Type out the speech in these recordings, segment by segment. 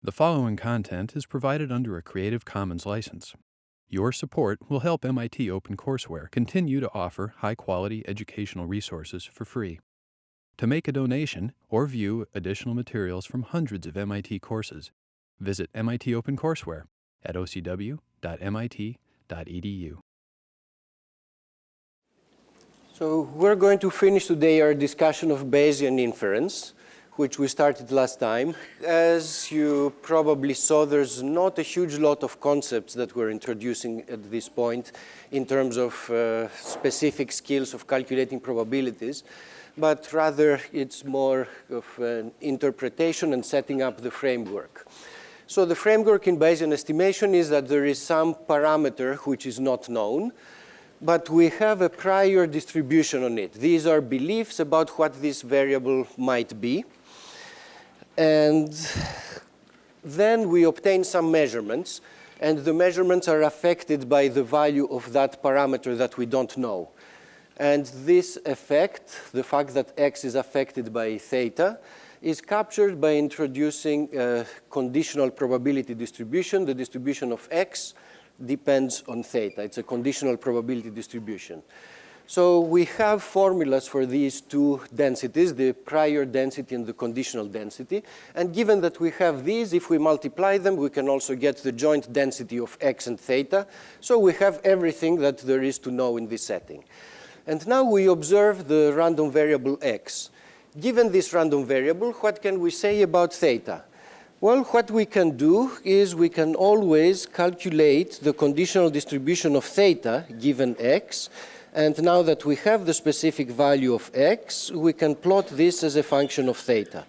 The following content is provided under a Creative Commons license. Your support will help MIT OpenCourseware continue to offer high-quality educational resources for free. To make a donation or view additional materials from hundreds of MIT courses, visit MIT OpenCourseware at ocw.mit.edu. So we're going to finish today our discussion of Bayesian inference, which we started last time. As you probably saw, there's not a huge lot of concepts that we're introducing at this point in terms of specific skills of calculating probabilities, but rather it's more of an interpretation and setting up the framework. So the framework in Bayesian estimation is that there is some parameter which is not known, but we have a prior distribution on it. These are beliefs about what this variable might be. And then we obtain some measurements, and the measurements are affected by the value of that parameter that we don't know. And this effect, the fact that x is affected by theta, is captured by introducing a conditional probability distribution. The distribution of x depends on theta. It's a conditional probability distribution. So we have formulas for these two densities, the prior density and the conditional density. And given that we have these, if we multiply them, we can also get the joint density of x and theta. So we have everything that there is to know in this setting. And now we observe the random variable x. Given this random variable, what can we say about theta? Well, what we can do is we can always calculate the conditional distribution of theta given x. And now that we have the specific value of x, we can plot this as a function of theta.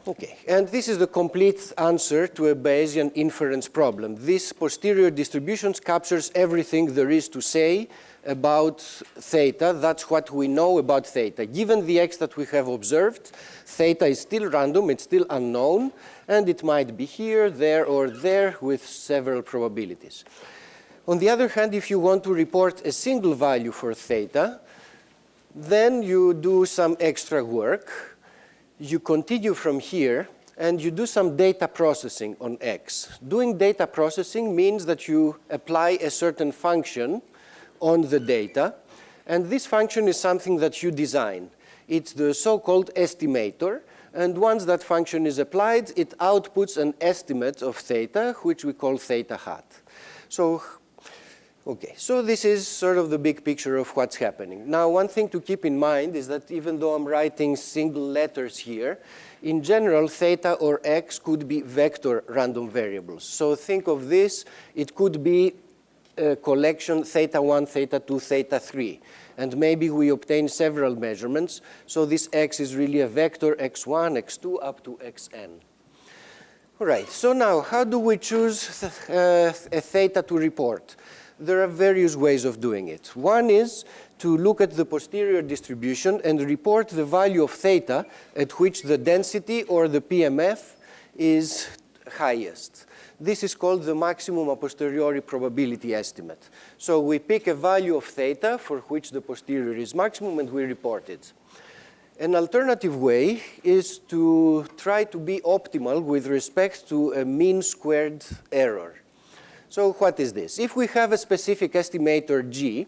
Okay, and this is the complete answer to a Bayesian inference problem. This posterior distribution captures everything there is to say about theta. That's what we know about theta. Given the x that we have observed, theta is still random, it's still unknown, and it might be here, there, or there with several probabilities. On the other hand, if you want to report a single value for theta, then you do some extra work. You continue from here, and you do some data processing on x. Doing data processing means that you apply a certain function on the data, and this function is something that you design. It's the so-called estimator, and once that function is applied, it outputs an estimate of theta, which we call theta hat. So this is sort of the big picture of what's happening. Now, one thing to keep in mind is that even though I'm writing single letters here, in general, theta or x could be vector random variables. So think of this, it could be a collection theta 1, theta 2, theta 3. And maybe we obtain several measurements. So this x is really a vector x1, x2, up to xn. All right, so now how do we choose a theta to report? There are various ways of doing it. One is to look at the posterior distribution and report the value of theta at which the density or the PMF is highest. This is called the maximum a posteriori probability estimate. So we pick a value of theta for which the posterior is maximum and we report it. An alternative way is to try to be optimal with respect to a mean squared error. So what is this? If we have a specific estimator g,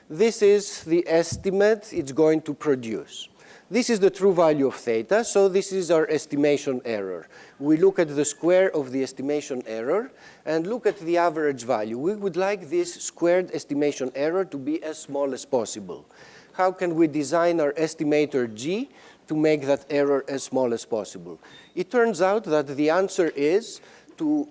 this is the estimate it's going to produce. This is the true value of theta, so this is our estimation error. We look at the square of the estimation error and look at the average value. We would like this squared estimation error to be as small as possible. How can we design our estimator g to make that error as small as possible? It turns out that the answer is to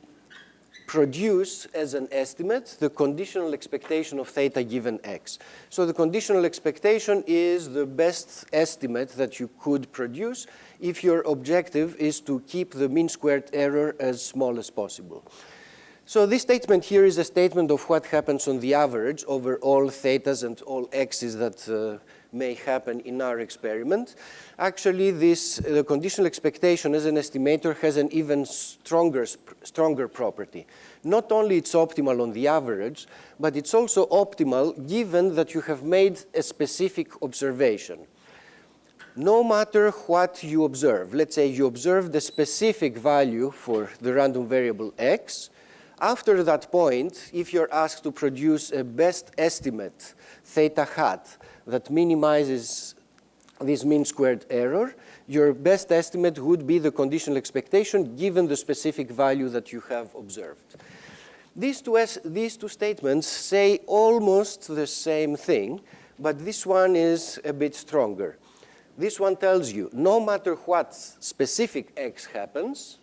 produce as an estimate the conditional expectation of theta given x. So the conditional expectation is the best estimate that you could produce if your objective is to keep the mean squared error as small as possible. So this statement here is a statement of what happens on the average over all thetas and all x's that may happen in our experiment. Actually, the conditional expectation as an estimator has an even stronger property. Not only it's optimal on the average, but it's also optimal given that you have made a specific observation. no matter what you observe. Let's say you observe the specific value for the random variable x. After that point, if you're asked to produce a best estimate theta hat that minimizes this mean squared error, your best estimate would be the conditional expectation given the specific value that you have observed. These two statements say almost the same thing, but this one is a bit stronger. This one tells you no matter what specific x happens,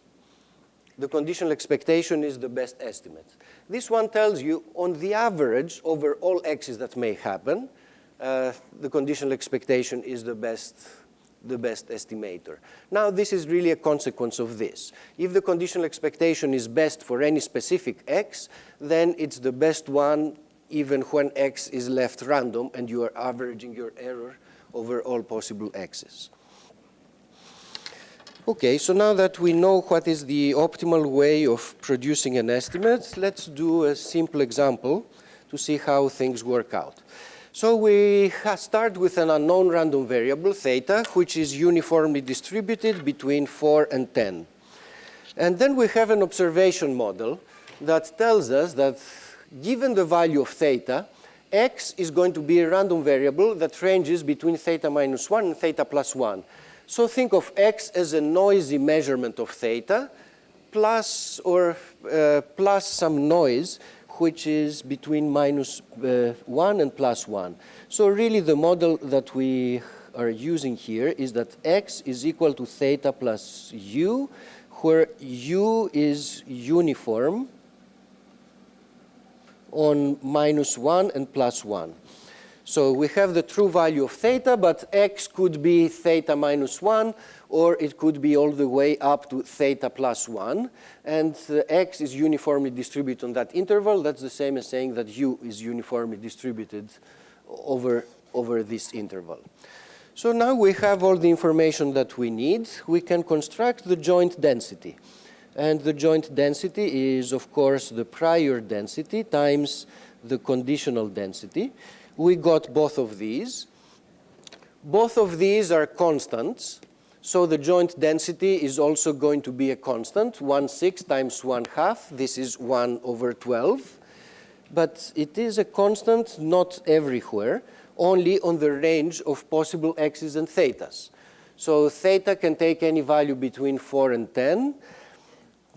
the conditional expectation is the best estimate. This one tells you on the average over all x's that may happen, the conditional expectation is the best estimator. Now, this is really a consequence of this. If the conditional expectation is best for any specific x, then it's the best one even when x is left random and you are averaging your error over all possible x's. Okay, so now that we know what is the optimal way of producing an estimate, let's do a simple example to see how things work out. So we start with an unknown random variable, theta, which is uniformly distributed between 4 and 10. And then we have an observation model that tells us that given the value of theta, x is going to be a random variable that ranges between theta minus 1 and theta plus 1. So think of x as a noisy measurement of theta plus some noise, which is between minus 1 and plus 1. So really the model that we are using here is that x is equal to theta plus u, where u is uniform on minus 1 and plus 1. So we have the true value of theta, but x could be theta minus 1, or it could be all the way up to theta plus 1. And x is uniformly distributed on that interval. That's the same as saying that u is uniformly distributed over this interval. So now we have all the information that we need. We can construct the joint density. And the joint density is, of course, the prior density times the conditional density. We got both of these. Both of these are constants. So the joint density is also going to be a constant, 1/6 times 1/2. This is 1 over 12. But it is a constant not everywhere, only on the range of possible x's and thetas. So theta can take any value between 4 and 10.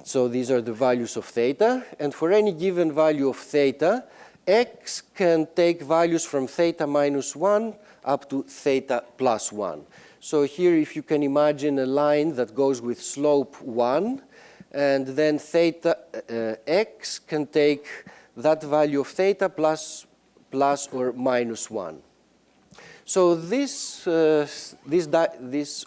So these are the values of theta. And for any given value of theta, x can take values from theta minus 1 up to theta plus 1. So here, if you can imagine a line that goes with slope 1, and then theta x can take that value of theta plus or minus 1. So this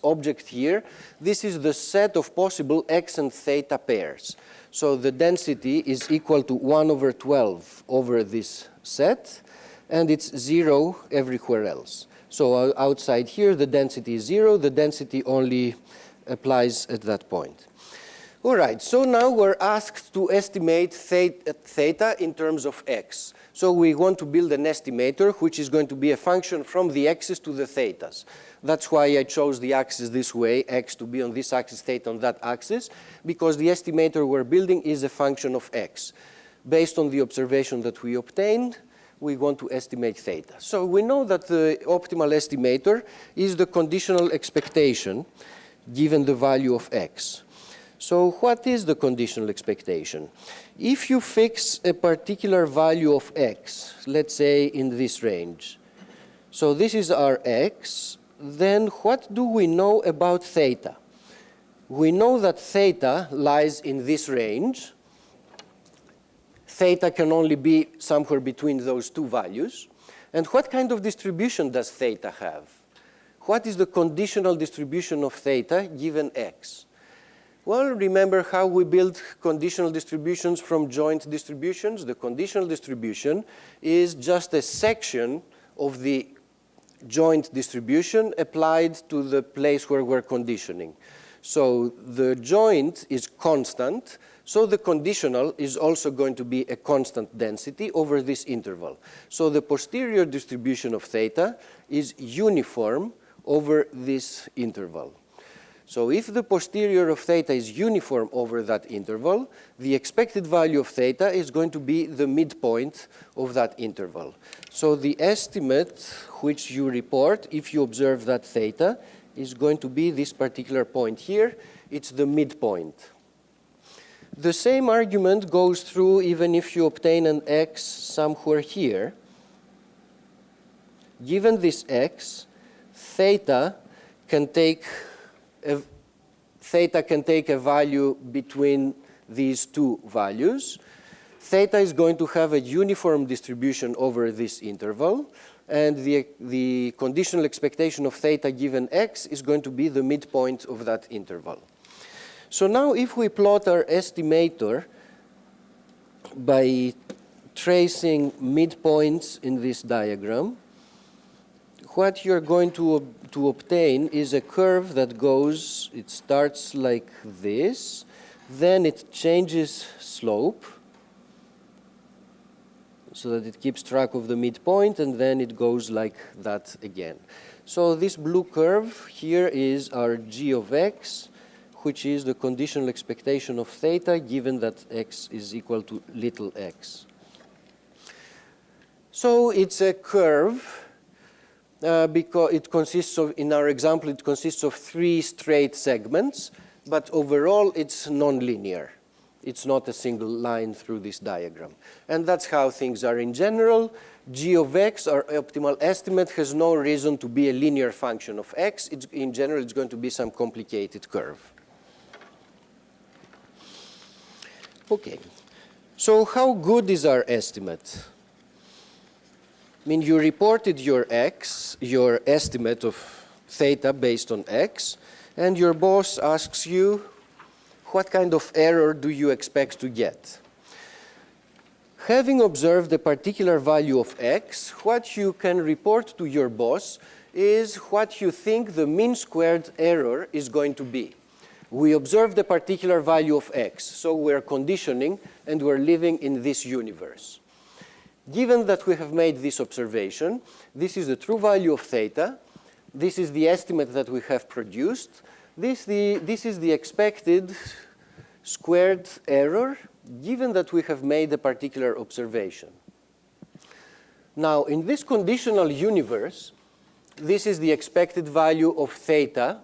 object here, this is the set of possible x and theta pairs. So the density is equal to 1 over 12 over this set, and it's 0 everywhere else. So outside here, the density is 0. The density only applies at that point. All right, so now we're asked to estimate theta in terms of x. So we want to build an estimator, which is going to be a function from the x's to the thetas. That's why I chose the axis this way, x to be on this axis, theta on that axis, because the estimator we're building is a function of x. Based on the observation that we obtained, we want to estimate theta. So we know that the optimal estimator is the conditional expectation given the value of x. So what is the conditional expectation? If you fix a particular value of x, let's say in this range, so this is our x, then what do we know about theta? We know that theta lies in this range. Theta can only be somewhere between those two values. And what kind of distribution does theta have? What is the conditional distribution of theta given x? Well, remember how we build conditional distributions from joint distributions? The conditional distribution is just a section of the joint distribution applied to the place where we're conditioning. So the joint is constant, so the conditional is also going to be a constant density over this interval. So the posterior distribution of theta is uniform over this interval. So if the posterior of theta is uniform over that interval, the expected value of theta is going to be the midpoint of that interval. So the estimate which you report, if you observe that theta, is going to be this particular point here. It's the midpoint. The same argument goes through even if you obtain an x somewhere here. Given this x, theta can take a value between these two values. Theta is going to have a uniform distribution over this interval, and the conditional expectation of theta given x is going to be the midpoint of that interval. So now if we plot our estimator by tracing midpoints in this diagram, what you're going to obtain is a curve that goes, it starts like this, then it changes slope so that it keeps track of the midpoint, and then it goes like that again. So this blue curve here is our g of x, which is the conditional expectation of theta given that x is equal to little x. So it's a curve. Because it consists of, in our example, it consists of 3 straight segments, but overall it's nonlinear. It's not a single line through this diagram. And that's how things are in general. G of x, our optimal estimate, has no reason to be a linear function of x. In general, it's going to be some complicated curve. Okay, so how good is our estimate? I mean, you reported your estimate of theta based on x, and your boss asks you, what kind of error do you expect to get? Having observed a particular value of x, what you can report to your boss is what you think the mean squared error is going to be. We observed a particular value of x, so we're conditioning and we're living in this universe. Given that we have made this observation, this is the true value of theta, this is the estimate that we have produced, this is the expected squared error given that we have made a particular observation. Now, in this conditional universe, this is the expected value of theta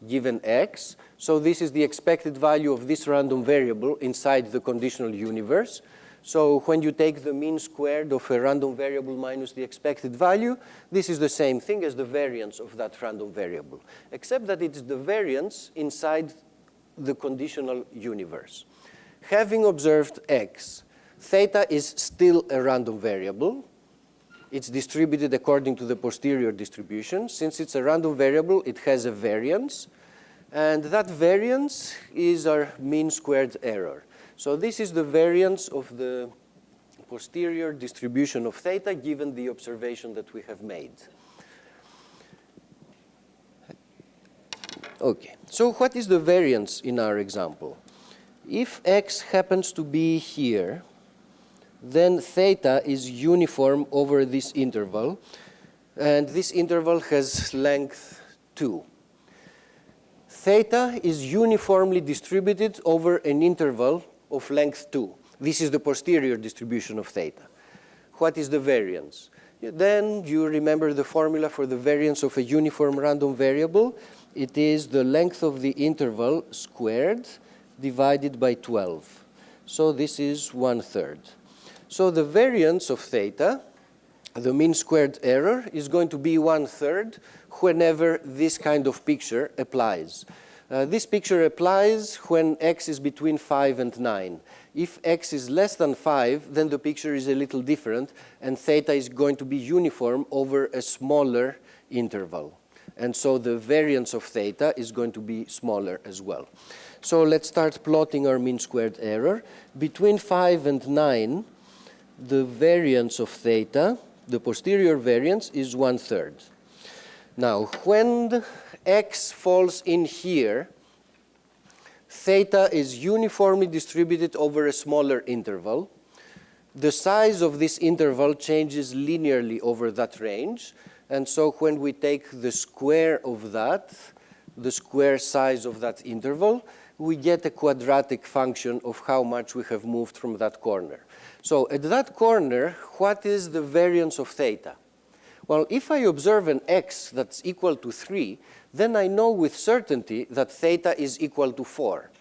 given x, so this is the expected value of this random variable inside the conditional universe. So when you take the mean squared of a random variable minus the expected value, this is the same thing as the variance of that random variable, except that it's the variance inside the conditional universe. Having observed x, theta is still a random variable. It's distributed according to the posterior distribution. Since it's a random variable, it has a variance, and that variance is our mean squared error. So this is the variance of the posterior distribution of theta given the observation that we have made. Okay, so what is the variance in our example? If x happens to be here, then theta is uniform over this interval, and this interval has length 2. Theta is uniformly distributed over an interval of length 2. This is the posterior distribution of theta. What is the variance? Then you remember the formula for the variance of a uniform random variable. It is the length of the interval squared divided by 12. So this is 1/3. So the variance of theta, the mean squared error, is going to be 1/3 whenever this kind of picture applies. This picture applies when x is between 5 and 9. If x is less than 5, then the picture is a little different, and theta is going to be uniform over a smaller interval. And so the variance of theta is going to be smaller as well. So let's start plotting our mean squared error. Between 5 and 9, the variance of theta, the posterior variance, is 1/3. Now, when x falls in here, theta is uniformly distributed over a smaller interval. The size of this interval changes linearly over that range, And so when we take the square of that, the square size of that interval, we get a quadratic function of how much we have moved from that corner. So at that corner, what is the variance of theta? Well, if I observe an x that's equal to 3, then I know with certainty that theta is equal to 4.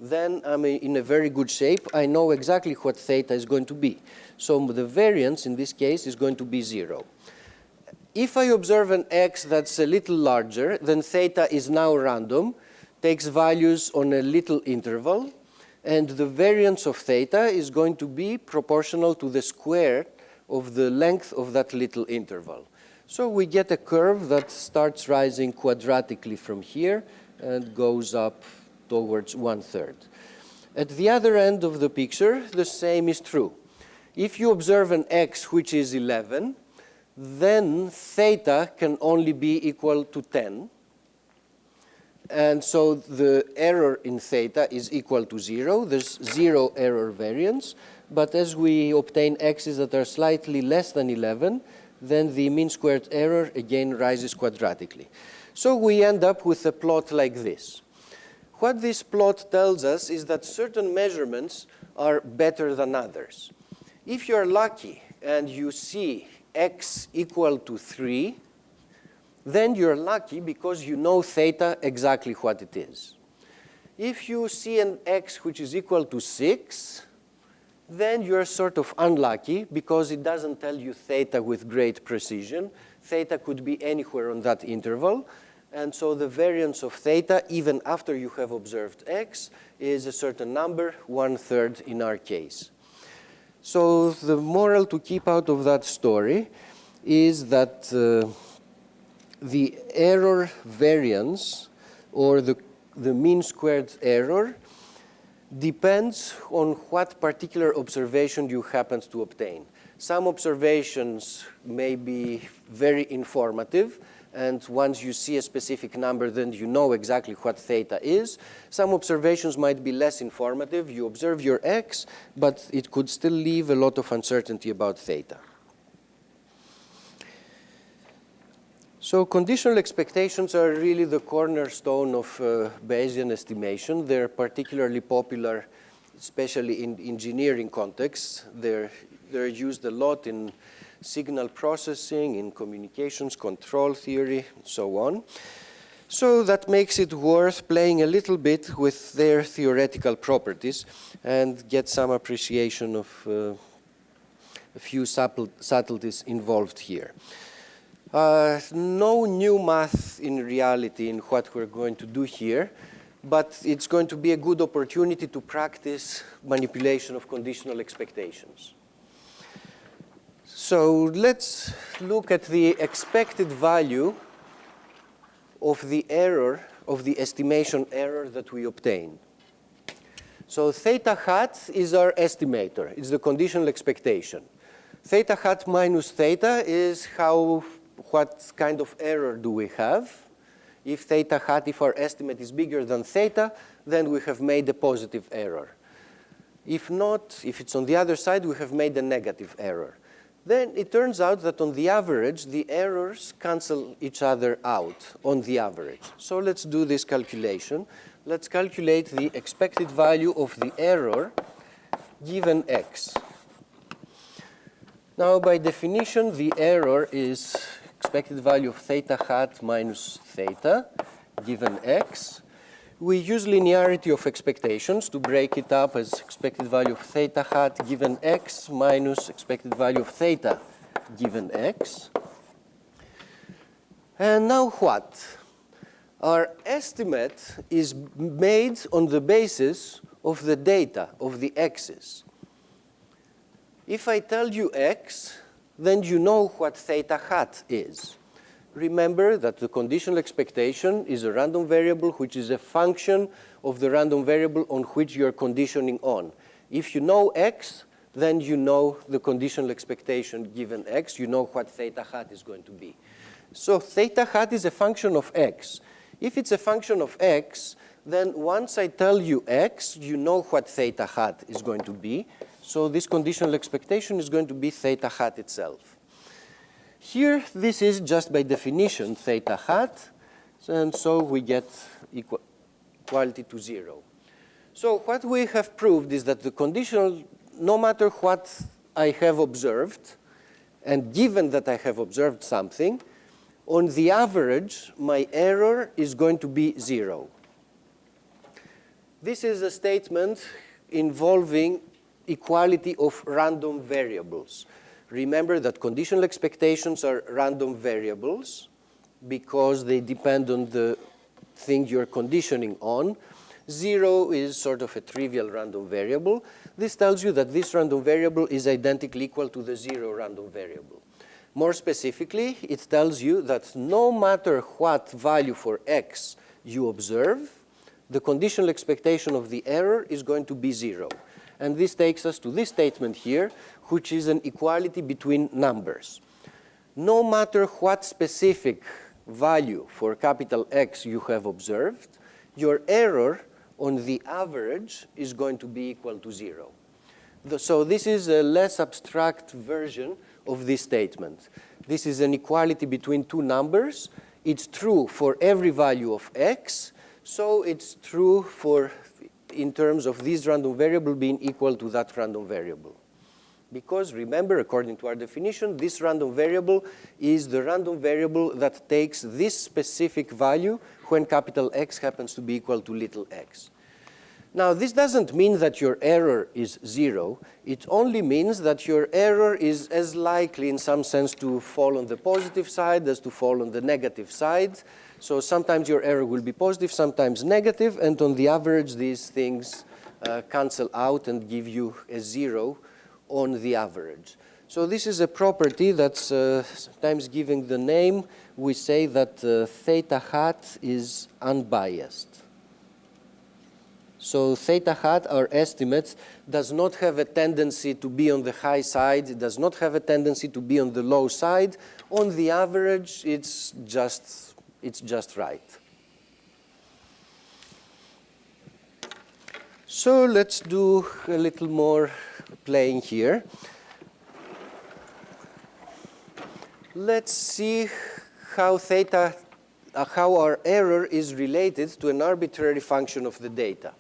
Then I'm in a very good shape. I know exactly what theta is going to be. So the variance in this case is going to be 0. If I observe an x that's a little larger, then theta is now random, takes values on a little interval, and the variance of theta is going to be proportional to the square of the length of that little interval. So we get a curve that starts rising quadratically from here and goes up towards 1/3. At the other end of the picture, the same is true. If you observe an x which is 11, then theta can only be equal to 10. And so the error in theta is equal to 0. There's 0 error variance. But as we obtain x's that are slightly less than 11, then the mean squared error again rises quadratically. So we end up with a plot like this. What this plot tells us is that certain measurements are better than others. If you're lucky and you see x equal to 3, then you're lucky because you know theta exactly what it is. If you see an x which is equal to 6, then you're sort of unlucky because it doesn't tell you theta with great precision. Theta could be anywhere on that interval. And so the variance of theta, even after you have observed x, is a certain number, 1/3 in our case. So the moral to keep out of that story is that the error variance, or the mean squared error, depends on what particular observation you happen to obtain. Some observations may be very informative, and once you see a specific number, then you know exactly what theta is. Some observations might be less informative. You observe your x, but it could still leave a lot of uncertainty about theta. So conditional expectations are really the cornerstone of Bayesian estimation. They're particularly popular, especially in engineering contexts. They're used a lot in signal processing, in communications, control theory, and so on. So that makes it worth playing a little bit with their theoretical properties and get some appreciation of a few subtleties involved here. No new math in reality in what we're going to do here, but it's going to be a good opportunity to practice manipulation of conditional expectations. So let's look at the expected value of the error, of the estimation error that we obtain. So theta hat is our estimator. It's the conditional expectation. Theta hat minus theta is what kind of error do we have. If theta hat, if our estimate is bigger than theta, then we have made a positive error. If not, if it's on the other side, we have made a negative error. Then it turns out that on the average, the errors cancel each other out on the average. So let's do this calculation. Let's calculate the expected value of the error given x. Now, by definition, the error is expected value of theta hat minus theta given x. We use linearity of expectations to break it up as expected value of theta hat given x minus expected value of theta given x. And now what? Our estimate is made on the basis of the data, of the x's. If I tell you x, then you know what theta hat is. Remember that the conditional expectation is a random variable which is a function of the random variable on which you're conditioning on. If you know x, then you know the conditional expectation given x. You know what theta hat is going to be. So theta hat is a function of x. If it's a function of x, then once I tell you x, you know what theta hat is going to be. So this conditional expectation is going to be theta hat itself. Here, this is just by definition theta hat, and so we get equality to 0. So what we have proved is that the conditional, no matter what I have observed, and given that I have observed something, on the average, my error is going to be 0. This is a statement involving equality of random variables. Remember that conditional expectations are random variables because they depend on the thing you're conditioning on. 0 is sort of a trivial random variable. This tells you that this random variable is identically equal to the 0 random variable. More specifically, it tells you that no matter what value for x you observe, the conditional expectation of the error is going to be 0. And this takes us to this statement here, which is an equality between numbers. No matter what specific value for capital X you have observed, your error on the average is going to be equal to 0. So this is a less abstract version of this statement. This is an equality between two numbers. It's true for every value of X, so it's true for in terms of this random variable being equal to that random variable. Because remember, according to our definition, this random variable is the random variable that takes this specific value when capital X happens to be equal to little x. Now, this doesn't mean that your error is 0. It only means that your error is as likely in some sense to fall on the positive side as to fall on the negative side. So sometimes your error will be positive, sometimes negative, and on the average, these things cancel out and give you a 0 on the average. So this is a property that's sometimes giving the name. We say that theta hat is unbiased. So theta hat, our estimate, does not have a tendency to be on the high side. It does not have a tendency to be on the low side. On the average, it's just right. So let's do a little more playing here. Let's see how our error is related to an arbitrary function of the data.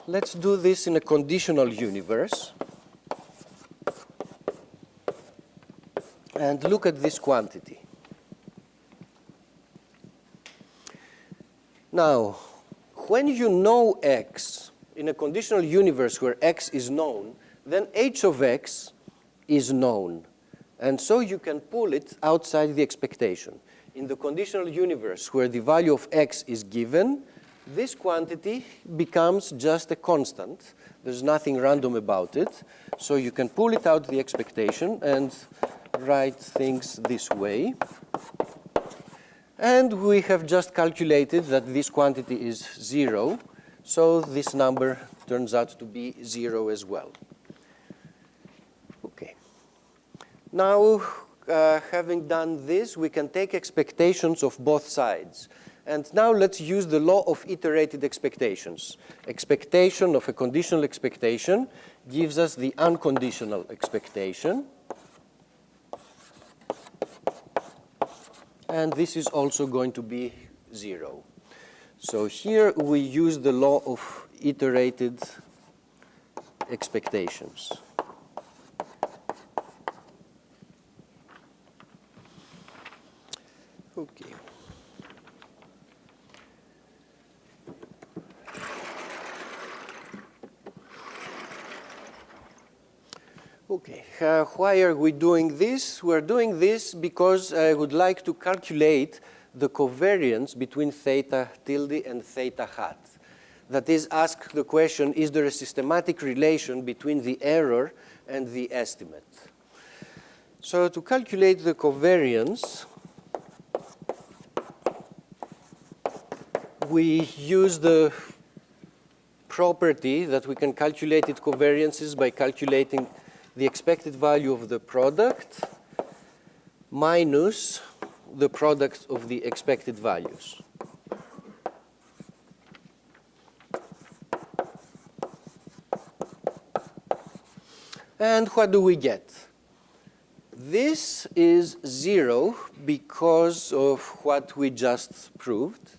Let's do this in a conditional universe. And look at this quantity. Now, when you know x in a conditional universe where x is known, then h of x is known. And so you can pull it outside the expectation. In the conditional universe where the value of x is given, this quantity becomes just a constant. There's nothing random about it. So you can pull it out the expectation and write things this way. And we have just calculated that this quantity is 0. So this number turns out to be 0 as well. Okay. Now, having done this, we can take expectations of both sides. And now let's use the law of iterated expectations. Expectation of a conditional expectation gives us the unconditional expectation. And this is also going to be 0. So here we use the law of iterated expectations. Okay. Okay, why are we doing this? We're doing this because I would like to calculate the covariance between theta tilde and theta hat. That is, ask the question, is there a systematic relation between the error and the estimate? So to calculate the covariance, we use the property that we can calculate its covariances by calculating the expected value of the product minus the product of the expected values. And what do we get? This is 0 because of what we just proved.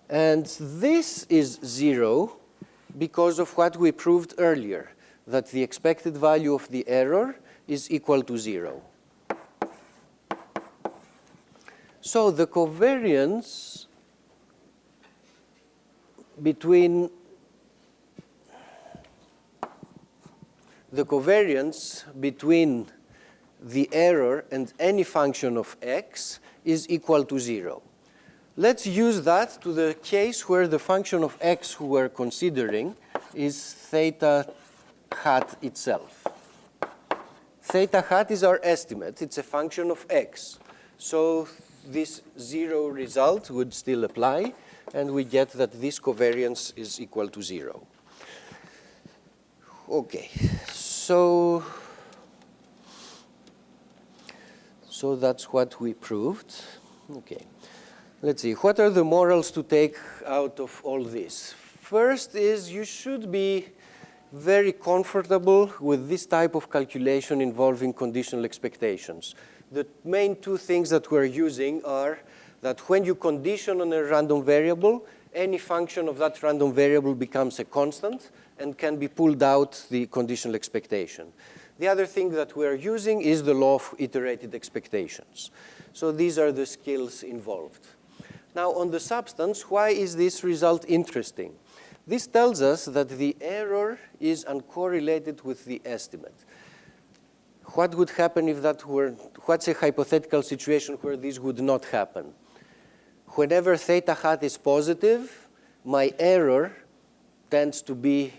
And this is 0 because of what we proved earlier, that the expected value of the error is equal to 0. So the covariance between the error and any function of x is equal to 0. Let's use that to the case where the function of x who we're considering is theta hat itself. Theta hat is our estimate. It's a function of x. So this 0 result would still apply, and we get that this covariance is equal to 0. Okay, so that's what we proved. Okay, let's see. What are the morals to take out of all this? First is you should be very comfortable with this type of calculation involving conditional expectations. The main two things that we're using are that when you condition on a random variable, any function of that random variable becomes a constant and can be pulled out the conditional expectation. The other thing that we're using is the law of iterated expectations. So these are the skills involved. Now, on the substance, why is this result interesting? This tells us that the error is uncorrelated with the estimate. What would happen if that were, what's a hypothetical situation where this would not happen? Whenever theta hat is positive, my error tends to be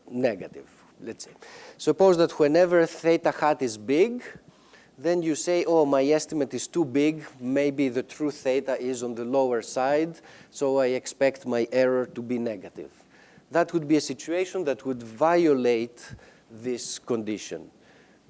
negative, let's say. Suppose that whenever theta hat is big, then you say, oh, my estimate is too big. Maybe the true theta is on the lower side, so I expect my error to be negative. That would be a situation that would violate this condition.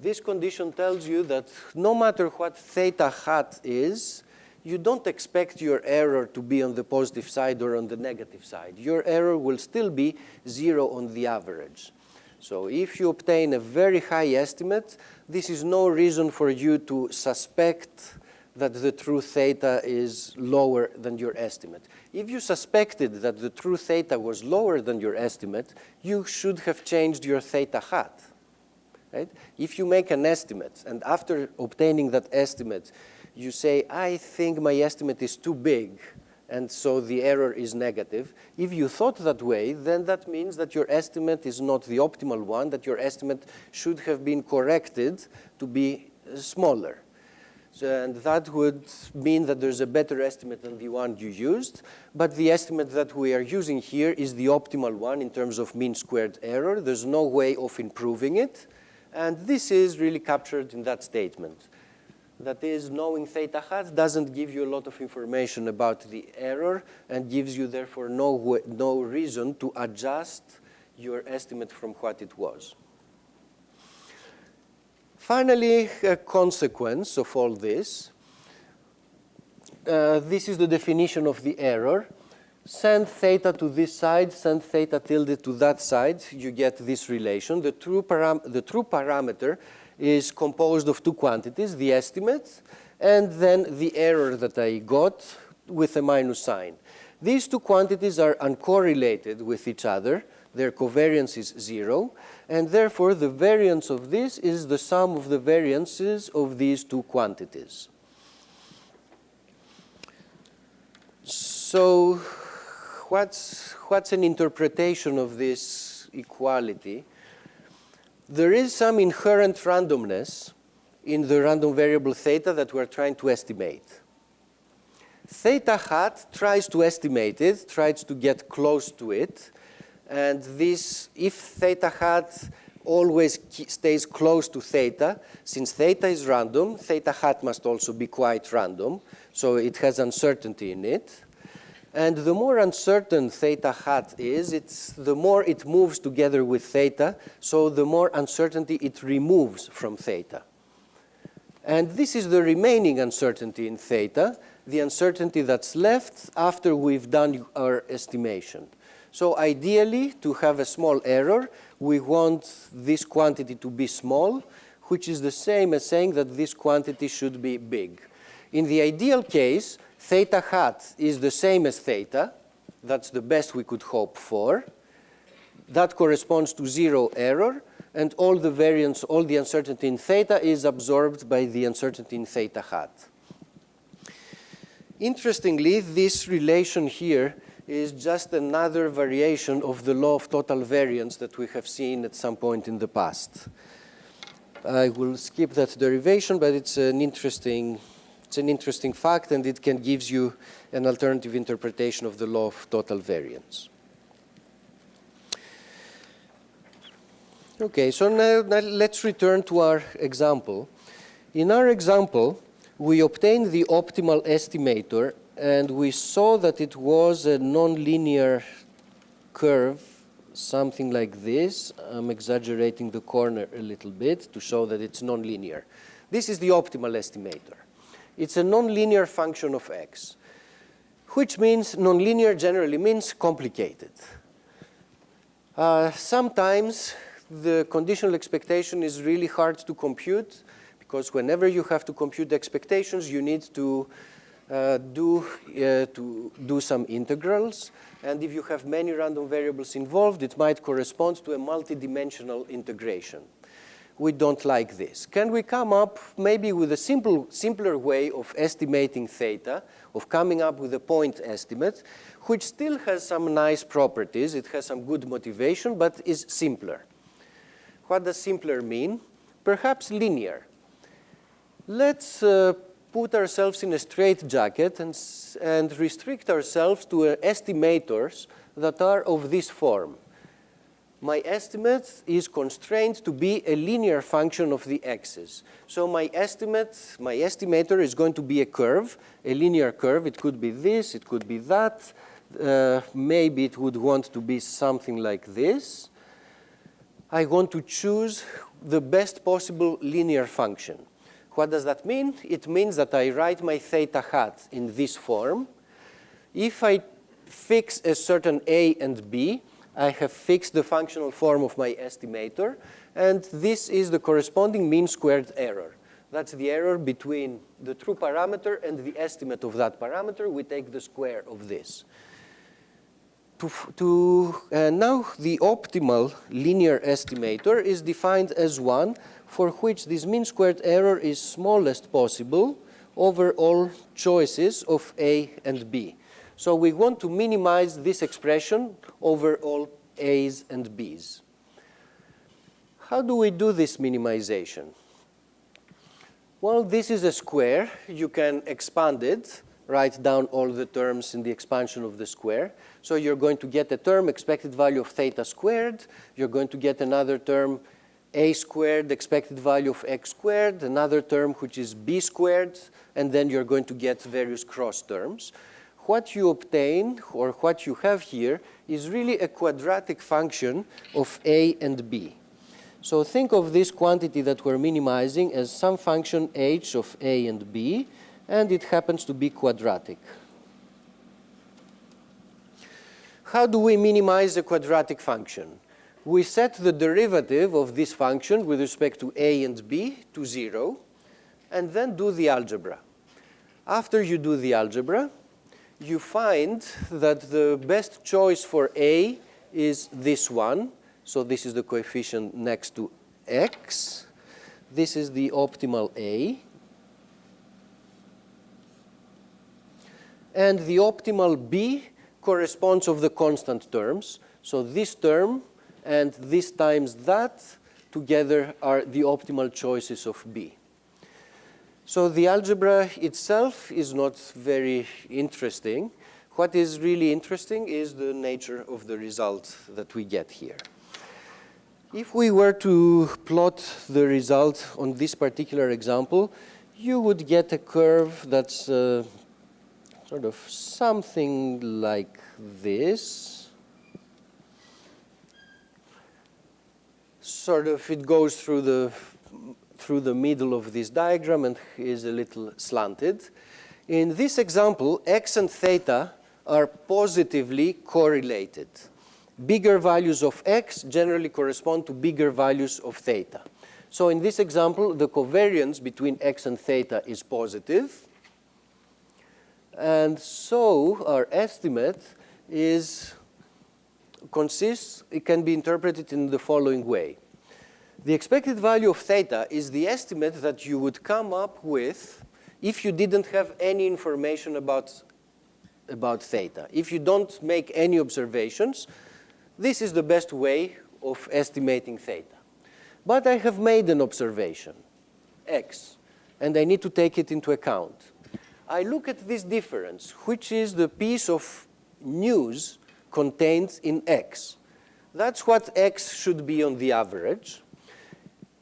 This condition tells you that no matter what theta hat is, you don't expect your error to be on the positive side or on the negative side. Your error will still be 0 on the average. So if you obtain a very high estimate, this is no reason for you to suspect that the true theta is lower than your estimate. If you suspected that the true theta was lower than your estimate, you should have changed your theta hat. Right? If you make an estimate, and after obtaining that estimate, you say, I think my estimate is too big, and so the error is negative. If you thought that way, then that means that your estimate is not the optimal one, that your estimate should have been corrected to be smaller. So, and that would mean that there's a better estimate than the one you used, but the estimate that we are using here is the optimal one in terms of mean squared error. There's no way of improving it, and this is really captured in that statement. That is, knowing theta hat doesn't give you a lot of information about the error and gives you, therefore, no reason to adjust your estimate from what it was. Finally, a consequence of all this. This is the definition of the error. Send theta to this side, send theta tilde to that side, you get this relation. The true parameter is composed of two quantities, the estimate and then the error that I got with a minus sign. These two quantities are uncorrelated with each other. Their covariance is 0, and therefore the variance of this is the sum of the variances of these two quantities. So what's an interpretation of this equality? There is some inherent randomness in the random variable theta that we're trying to estimate. Theta hat tries to estimate it, tries to get close to it, and this, if theta hat always stays close to theta, since theta is random, theta hat must also be quite random, so it has uncertainty in it. And the more uncertain theta hat is, the more it moves together with theta, so the more uncertainty it removes from theta. And this is the remaining uncertainty in theta, the uncertainty that's left after we've done our estimation. So ideally, to have a small error, we want this quantity to be small, which is the same as saying that this quantity should be big. In the ideal case, theta hat is the same as theta. That's the best we could hope for. That corresponds to 0 error, and all the variance, all the uncertainty in theta is absorbed by the uncertainty in theta hat. Interestingly, this relation here is just another variation of the law of total variance that we have seen at some point in the past. I will skip that derivation, but it's an interesting fact, and it can give you an alternative interpretation of the law of total variance. Okay, so now let's return to our example. In our example, we obtained the optimal estimator, and we saw that it was a nonlinear curve, something like this. I'm exaggerating the corner a little bit to show that it's nonlinear. This is the optimal estimator. It's a nonlinear function of x, which means nonlinear generally means complicated. Sometimes the conditional expectation is really hard to compute, because whenever you have to compute expectations, you need to do some integrals. And if you have many random variables involved, it might correspond to a multidimensional integration. We don't like this. Can we come up maybe with a simpler way of estimating theta, of coming up with a point estimate, which still has some nice properties, it has some good motivation, but is simpler? What does simpler mean? Perhaps linear. Let's put ourselves in a straitjacket and restrict ourselves to estimators that are of this form. My estimate is constrained to be a linear function of the x's. So my estimator is going to be a curve, a linear curve. It could be this, it could be that. Maybe it would want to be something like this. I want to choose the best possible linear function. What does that mean? It means that I write my theta hat in this form. If I fix a certain a and b, I have fixed the functional form of my estimator, and this is the corresponding mean squared error. That's the error between the true parameter and the estimate of that parameter. We take the square of this. Now the optimal linear estimator is defined as one for which this mean squared error is smallest possible over all choices of a and b. So we want to minimize this expression over all a's and b's. How do we do this minimization? Well, this is a square. You can expand it, write down all the terms in the expansion of the square. So you're going to get a term, expected value of theta squared. You're going to get another term, a squared, expected value of x squared, another term which is b squared, and then you're going to get various cross terms. What you obtain, or what you have here, is really a quadratic function of a and b. So think of this quantity that we're minimizing as some function h of a and b, and it happens to be quadratic. How do we minimize a quadratic function? We set the derivative of this function with respect to a and b to 0, and then do the algebra. After you do the algebra, you find that the best choice for a is this one. So this is the coefficient next to x. This is the optimal a. And the optimal b corresponds of the constant terms. So this term and this times that together are the optimal choices of b. So the algebra itself is not very interesting. What is really interesting is the nature of the result that we get here. If we were to plot the result on this particular example, you would get a curve that's sort of something like this. Sort of it goes through the middle of this diagram and is a little slanted. In this example, x and theta are positively correlated. bigger values of x generally correspond to bigger values of theta. So in this example, the covariance between x and theta is positive. And so our estimate it can be interpreted in the following way. The expected value of theta is the estimate that you would come up with if you didn't have any information about theta. If you don't make any observations, this is the best way of estimating theta. But I have made an observation, x, and I need to take it into account. I look at this difference, which is the piece of news contained in x. That's what x should be on the average.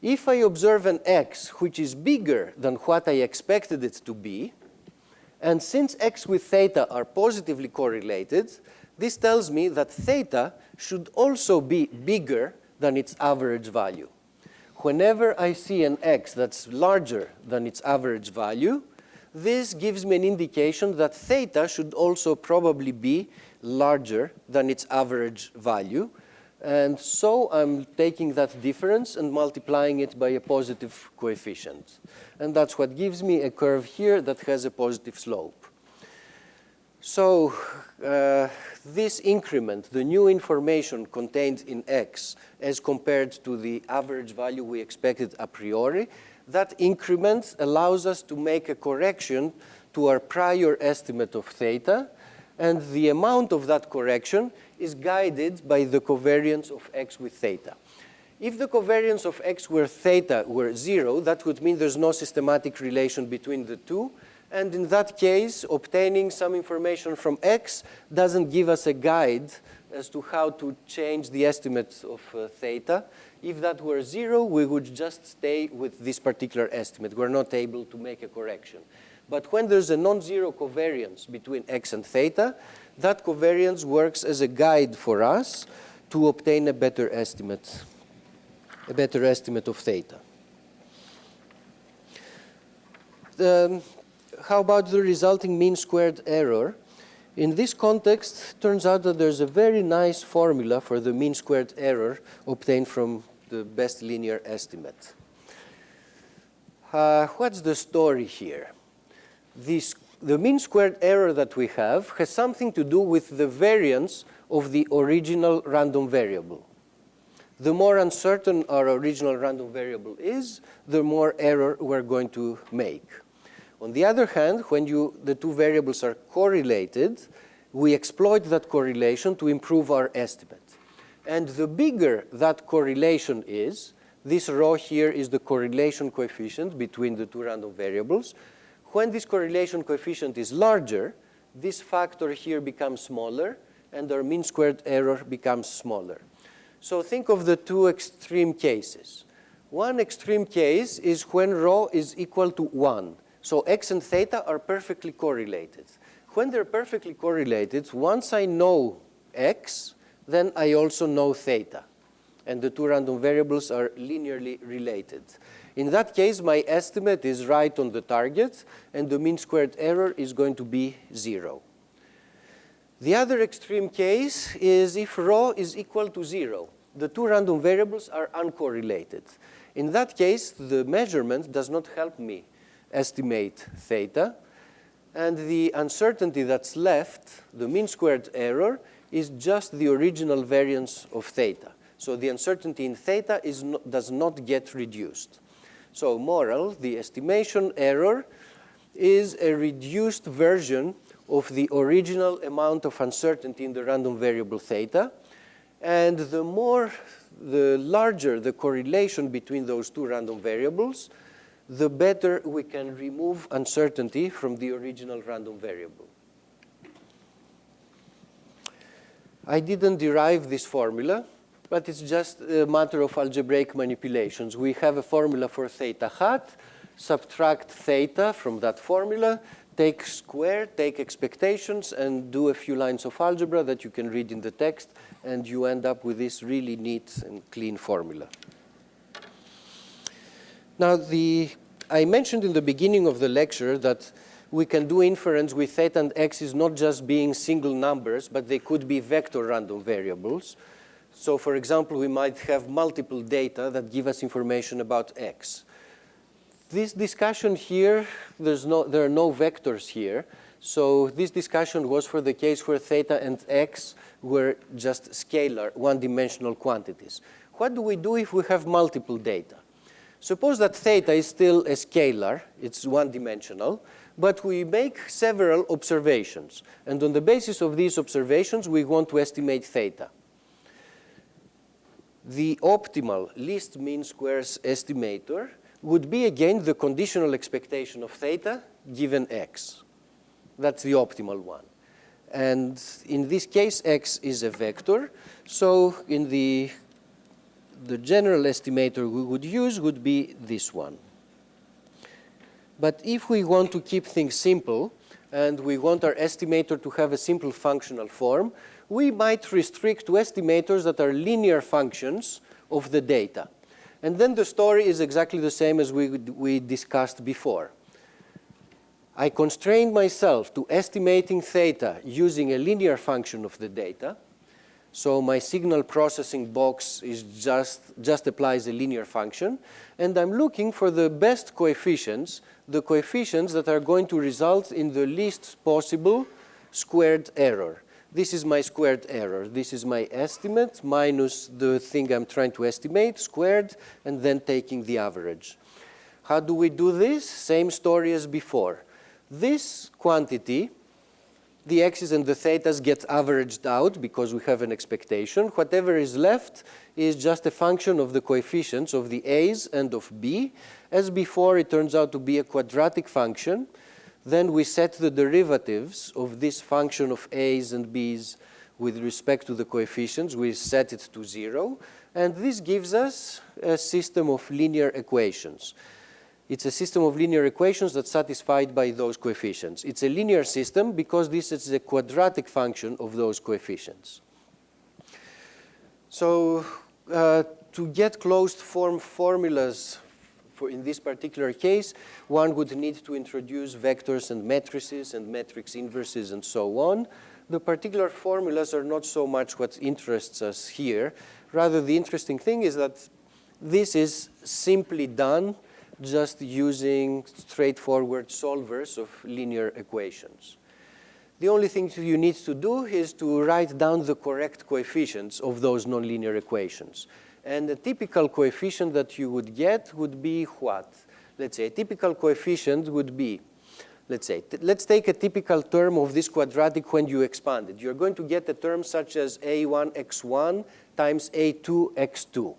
If I observe an x which is bigger than what I expected it to be, and since x with theta are positively correlated, this tells me that theta should also be bigger than its average value. Whenever I see an x that's larger than its average value, this gives me an indication that theta should also probably be larger than its average value. And so I'm taking that difference and multiplying it by a positive coefficient. And that's what gives me a curve here that has a positive slope. So this increment, the new information contained in x as compared to the average value we expected a priori, that increment allows us to make a correction to our prior estimate of theta. And the amount of that correction is guided by the covariance of x with theta. If the covariance of x with theta were 0, that would mean there's no systematic relation between the two. And in that case, obtaining some information from x doesn't give us a guide as to how to change the estimate of theta. If that were 0, we would just stay with this particular estimate. We're not able to make a correction. But when there's a non-zero covariance between x and theta, that covariance works as a guide for us to obtain a better estimate of theta. How about the resulting mean squared error? In this context, it turns out that there's a very nice formula for the mean squared error obtained from the best linear estimate. What's the story here? The mean squared error that we have has something to do with the variance of the original random variable. The more uncertain our original random variable is, the more error we're going to make. On the other hand, when the two variables are correlated, we exploit that correlation to improve our estimate. And the bigger that correlation is, this rho here is the correlation coefficient between the two random variables. When this correlation coefficient is larger, this factor here becomes smaller, and our mean squared error becomes smaller. So think of the two extreme cases. One extreme case is when rho is equal to 1. So x and theta are perfectly correlated. When they're perfectly correlated, once I know x, then I also know theta. And the two random variables are linearly related. In that case, my estimate is right on the target, and the mean squared error is going to be 0. The other extreme case is if rho is equal to 0. The two random variables are uncorrelated. In that case, the measurement does not help me estimate theta, and the uncertainty that's left, the mean squared error, is just the original variance of theta. So the uncertainty in theta does not get reduced. So moral, the estimation error is a reduced version of the original amount of uncertainty in the random variable theta. And the larger the correlation between those two random variables, the better we can remove uncertainty from the original random variable. I didn't derive this formula, but it's just a matter of algebraic manipulations. We have a formula for theta hat, subtract theta from that formula, take square, take expectations, and do a few lines of algebra that you can read in the text, and you end up with this really neat and clean formula. Now, I mentioned in the beginning of the lecture that we can do inference with theta and x's not just being single numbers, but they could be vector random variables. So for example, we might have multiple data that give us information about x. This discussion here, there are no vectors here. So this discussion was for the case where theta and x were just scalar, one-dimensional quantities. What do we do if we have multiple data? Suppose that theta is still a scalar, it's one-dimensional, but we make several observations. And on the basis of these observations, we want to estimate theta. The optimal least mean squares estimator would be, again, the conditional expectation of theta given x. That's the optimal one. And in this case, x is a vector. So in the general estimator we would use would be this one. But if we want to keep things simple, and we want our estimator to have a simple functional form, we might restrict to estimators that are linear functions of the data. And then the story is exactly the same as we discussed before. I constrained myself to estimating theta using a linear function of the data. So my signal processing box is just applies a linear function. And I'm looking for the best coefficients, the coefficients that are going to result in the least possible squared error. This is my squared error. This is my estimate minus the thing I'm trying to estimate, squared, and then taking the average. How do we do this? Same story as before. This quantity, the x's and the thetas get averaged out because we have an expectation. Whatever is left is just a function of the coefficients of the a's and of b. As before, it turns out to be a quadratic function. Then we set the derivatives of this function of a's and b's with respect to the coefficients. We set it to 0. And this gives us a system of linear equations. It's a system of linear equations that's satisfied by those coefficients. It's a linear system because this is a quadratic function of those coefficients. So to get closed form formulas in this particular case, one would need to introduce vectors and matrices and matrix inverses and so on. The particular formulas are not so much what interests us here. Rather, the interesting thing is that this is simply done just using straightforward solvers of linear equations. The only thing you need to do is to write down the correct coefficients of those nonlinear equations. And the typical coefficient that you would get would be what? Let's say a typical coefficient would be, let's take a typical term of this quadratic when you expand it. You're going to get a term such as a1x1 times a2x2.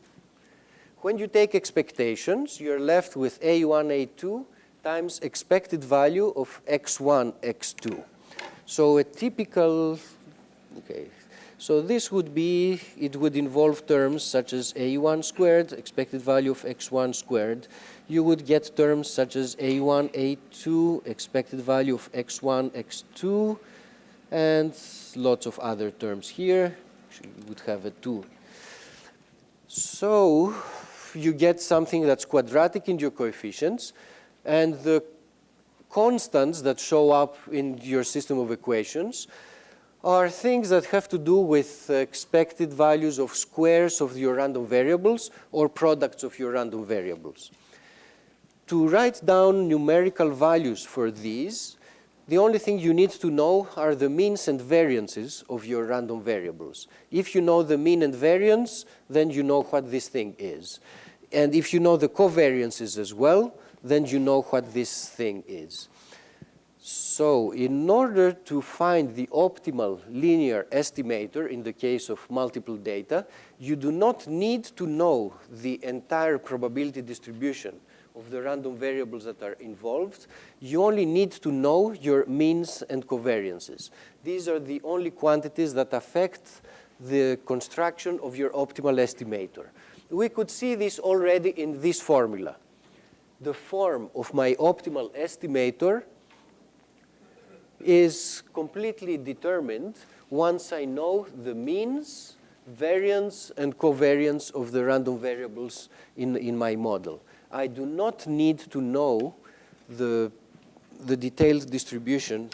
When you take expectations, you're left with a1, a2 times expected value of x1, x2. So a typical, okay, so this would be, it would involve terms such as a1 squared, expected value of x1 squared. You would get terms such as a1, a2, expected value of x1, x2, and lots of other terms here. You would have a 2. So you get something that's quadratic in your coefficients, and the constants that show up in your system of equations are things that have to do with expected values of squares of your random variables or products of your random variables. To write down numerical values for these, the only thing you need to know are the means and variances of your random variables. If you know the mean and variance, then you know what this thing is. And if you know the covariances as well, then you know what this thing is. So in order to find the optimal linear estimator in the case of multiple data, you do not need to know the entire probability distribution of the random variables that are involved. You only need to know your means and covariances. These are the only quantities that affect the construction of your optimal estimator. We could see this already in this formula. The form of my optimal estimator is completely determined once I know the means, variance, and covariance of the random variables in my model. I do not need to know the the detailed distribution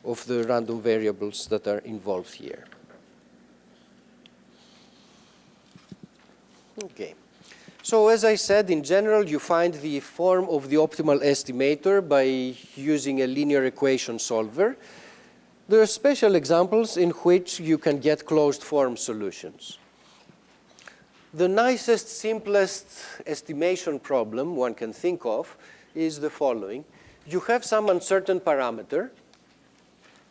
of the random variables that are involved here. Okay. So as I said, in general, you find the form of the optimal estimator by using a linear equation solver. There are special examples in which you can get closed form solutions. The nicest, simplest estimation problem one can think of is the following. You have some uncertain parameter,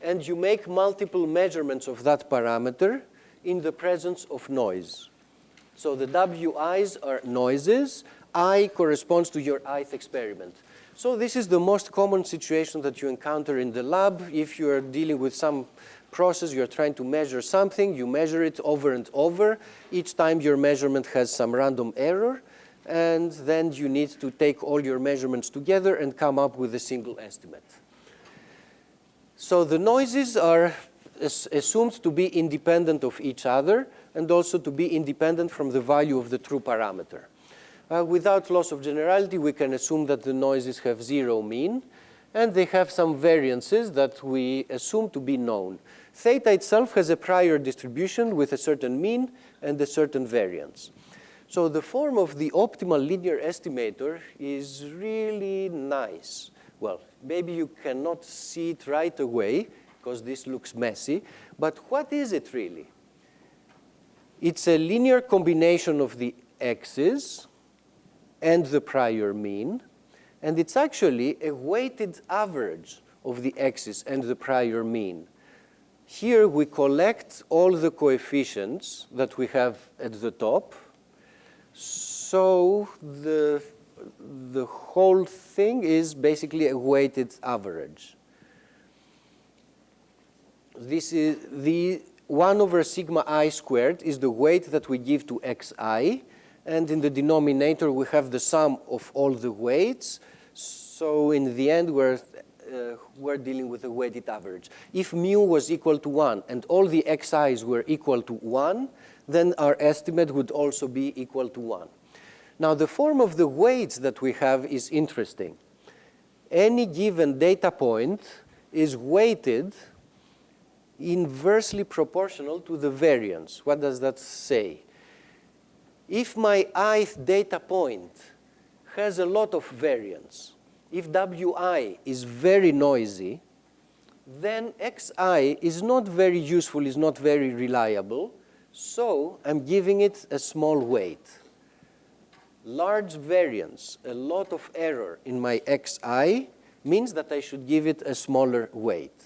and you make multiple measurements of that parameter in the presence of noise. So the WI's are noises. I corresponds to your ith experiment. So this is the most common situation that you encounter in the lab. If you are dealing with some process, you're trying to measure something, you measure it over and over. Each time your measurement has some random error, and then you need to take all your measurements together and come up with a single estimate. So the noises are assumed to be independent of each other and also to be independent from the value of the true parameter. Without loss of generality, we can assume that the noises have zero mean, and they have some variances that we assume to be known. Theta itself has a prior distribution with a certain mean and a certain variance. So the form of the optimal linear estimator is really nice. Well, maybe you cannot see it right away because this looks messy, but what is it really? It's a linear combination of the x's and the prior mean, and it's actually a weighted average of the x's and the prior mean. Here we collect all the coefficients that we have at the top, so the whole thing is basically a weighted average. This is the 1 over sigma I squared is the weight that we give to xi, and in the denominator we have the sum of all the weights. So in the end we're dealing with a weighted average. If mu was equal to 1 and all the xi's were equal to 1, then our estimate would also be equal to 1. Now the form of the weights that we have is interesting. Any given data point is weighted inversely proportional to the variance. What does that say? If my ith data point has a lot of variance, if wi is very noisy, then xi is not very useful, is not very reliable, so I'm giving it a small weight. Large variance, a lot of error in my xi means that I should give it a smaller weight.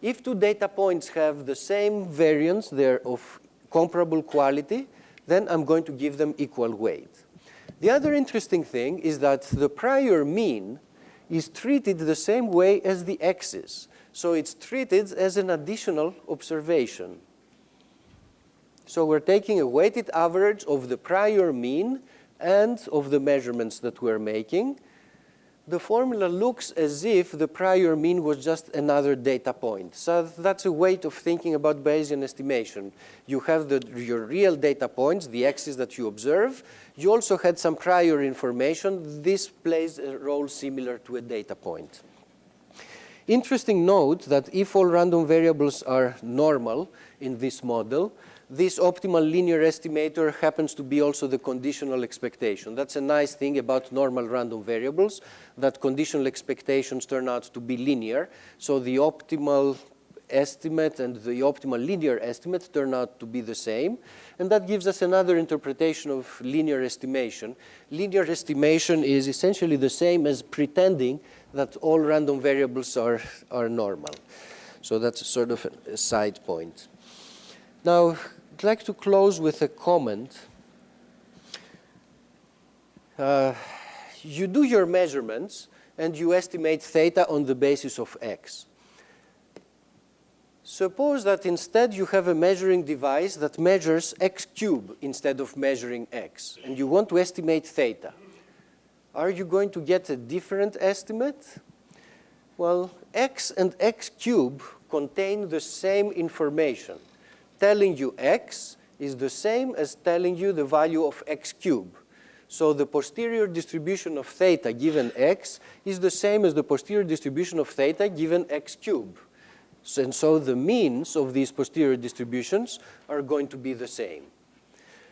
If two data points have the same variance, they're of comparable quality, then I'm going to give them equal weight. The other interesting thing is that the prior mean is treated the same way as the x's. So it's treated as an additional observation. So we're taking a weighted average of the prior mean and of the measurements that we're making. The formula looks as if the prior mean was just another data point. So that's a way of thinking about Bayesian estimation. You have your real data points, the x's that you observe. You also had some prior information. This plays a role similar to a data point. Interesting note that if all random variables are normal in this model, this optimal linear estimator happens to be also the conditional expectation. That's a nice thing about normal random variables, that conditional expectations turn out to be linear. So the optimal estimate and the optimal linear estimate turn out to be the same. And that gives us another interpretation of linear estimation. Linear estimation is essentially the same as pretending that all random variables are normal. So that's sort of a side point. Now, I'd like to close with a comment. You do your measurements and you estimate theta on the basis of x. Suppose that instead you have a measuring device that measures x cubed instead of measuring x, and you want to estimate theta. Are you going to get a different estimate? Well, x and x cubed contain the same information. Telling you x is the same as telling you the value of x cubed. So the posterior distribution of theta given x is the same as the posterior distribution of theta given x cubed. And so the means of these posterior distributions are going to be the same.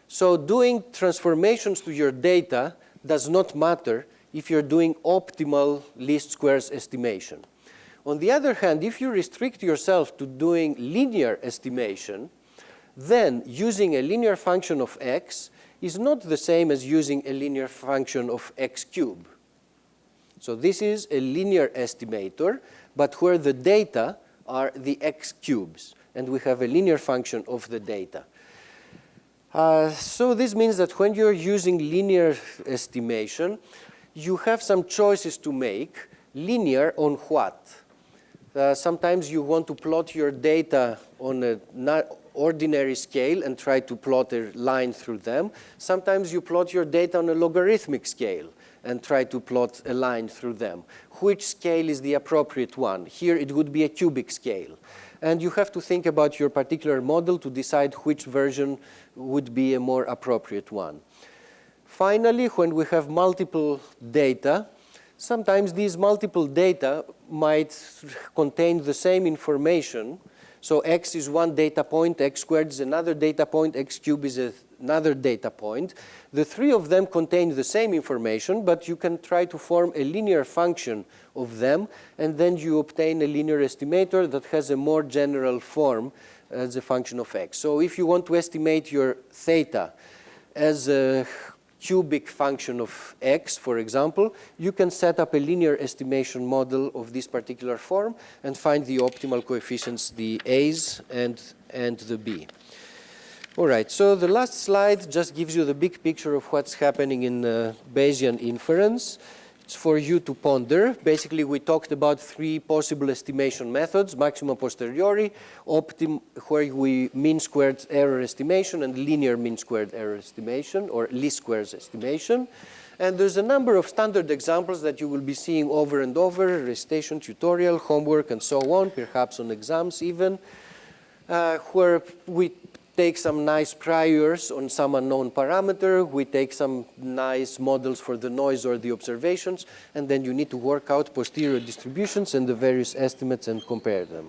So doing transformations to your data does not matter if you're doing optimal least squares estimation. On the other hand, if you restrict yourself to doing linear estimation, then using a linear function of x is not the same as using a linear function of x cubed. So this is a linear estimator, but where the data are the x cubes, and we have a linear function of the data. So this means that when you're using linear estimation, you have some choices to make. Linear on what? Sometimes you want to plot your data on an ordinary scale and try to plot a line through them. Sometimes you plot your data on a logarithmic scale and try to plot a line through them. Which scale is the appropriate one? Here it would be a cubic scale. And you have to think about your particular model to decide which version would be a more appropriate one. Finally, when we have multiple data, sometimes these multiple data might contain the same information. So x is one data point, x squared is another data point, x cubed is another data point. The three of them contain the same information, but you can try to form a linear function of them, and then you obtain a linear estimator that has a more general form as a function of x. So if you want to estimate your theta as a cubic function of x, for example, you can set up a linear estimation model of this particular form and find the optimal coefficients, the a's and the b. All right, so the last slide just gives you the big picture of what's happening in Bayesian inference. It's for you to ponder. Basically, we talked about three possible estimation methods: maximum posteriori, where we mean squared error estimation, and linear mean squared error estimation, or least squares estimation. And there's a number of standard examples that you will be seeing over and over: recitation, tutorial, homework, and so on, perhaps on exams even, where we take some nice priors on some unknown parameter, we take some nice models for the noise or the observations, and then you need to work out posterior distributions and the various estimates and compare them.